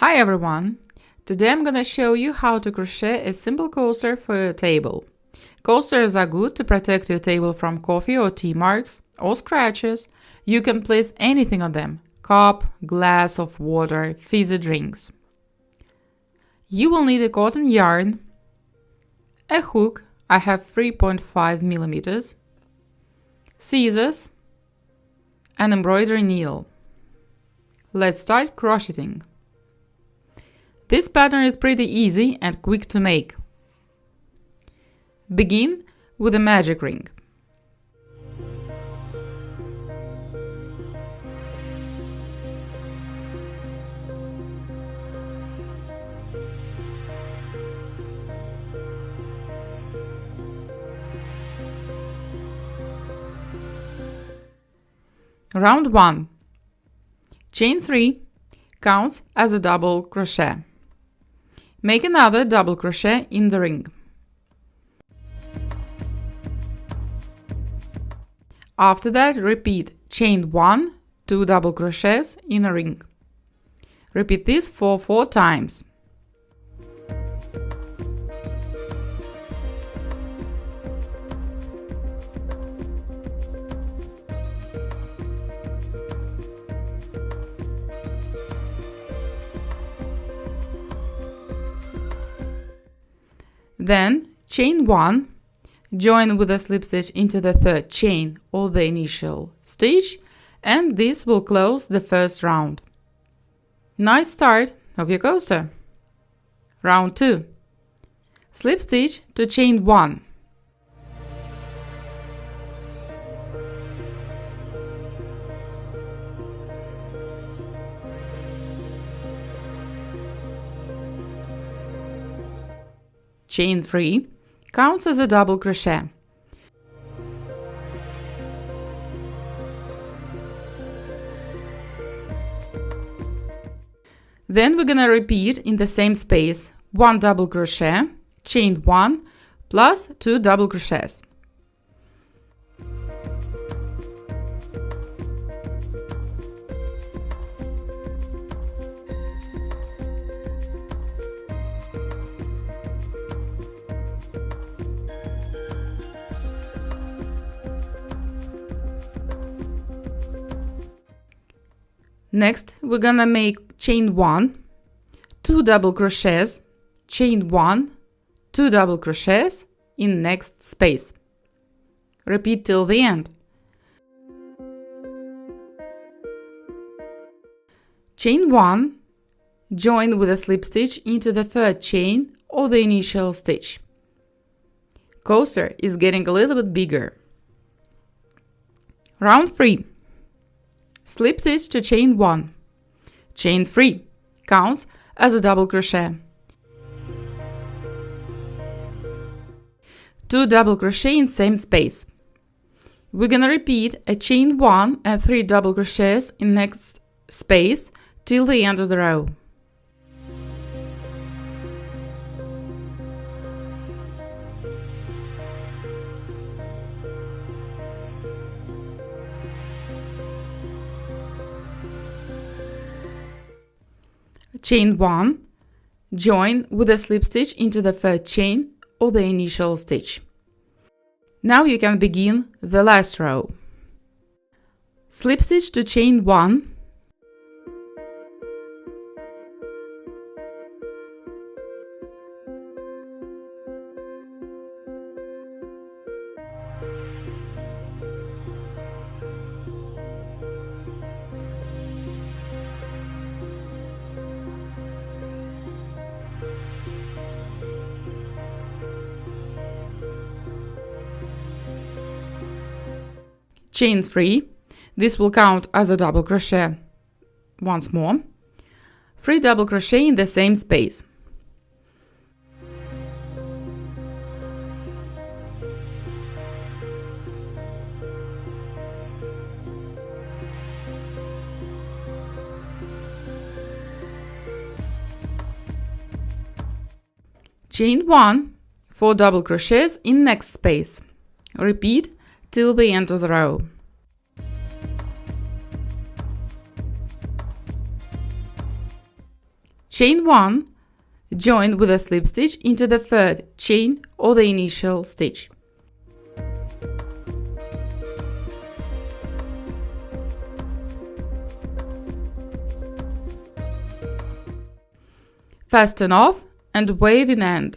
Hi everyone! Today I'm gonna show you how to crochet a simple coaster for your table. Coasters are good to protect your table from coffee or tea marks or scratches. You can place anything on them: cup, glass of water, fizzy drinks. You will need a cotton yarn, a hook, I have 3.5 millimeters, scissors, an embroidery needle. Let's start crocheting. This pattern is pretty easy and quick to make. Begin with a magic ring. Round 1. Chain 3 counts as a double crochet. Make another double crochet in the ring. After that, repeat chain 1, 2 double crochets in a ring. Repeat this for 4 times. Then chain 1, join with a slip stitch into the third chain or the initial stitch, and this will close the first round. Nice start of your coaster. Round 2. Slip stitch to chain 1. Chain 3 counts as a double crochet. Then we're gonna repeat in the same space 1 double crochet, chain 1 plus 2 double crochets. Next, we're gonna make chain 1, 2 double crochets, chain 1, 2 double crochets in next space. Repeat till the end. Chain 1, join with a slip stitch into the third chain or the initial stitch. Coaster is getting a little bit bigger. Round 3. Slip stitch to chain 1. Chain 3 counts as a double crochet. 2 double crochet in same space. We're gonna repeat a chain 1 and 3 double crochets in next space till the end of the row. Chain 1, join with a slip stitch into the third chain or the initial stitch. Now you can begin the last row. Slip stitch to chain 1, chain 3, this will count as a double crochet once more, 3 double crochet in the same space. Chain 1, 4 double crochets in next space. Repeat till the end of the row. Chain 1, join with a slip stitch into the third chain or the initial stitch. Fasten off and wave in end.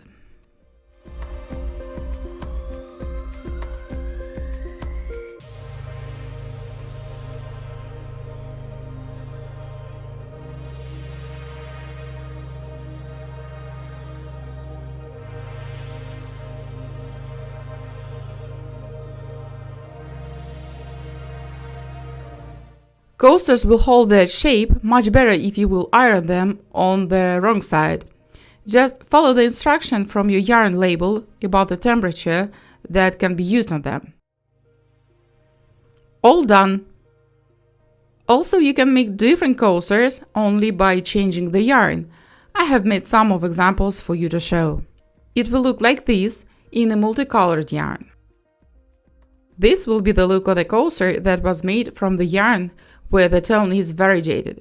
Coasters will hold their shape much better if you will iron them on the wrong side. Just follow the instruction from your yarn label about the temperature that can be used on them. All done! Also, you can make different coasters only by changing the yarn. I have made some of examples for you to show. It will look like this in a multicolored yarn. This will be the look of the coaster that was made from the yarn where the tone is variegated.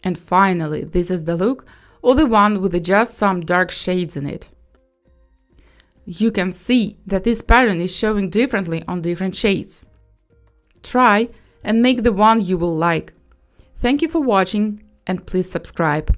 And finally, this is the look of the one with just some dark shades in it. You can see that this pattern is showing differently on different shades. Try and make the one you will like. Thank you for watching and please subscribe.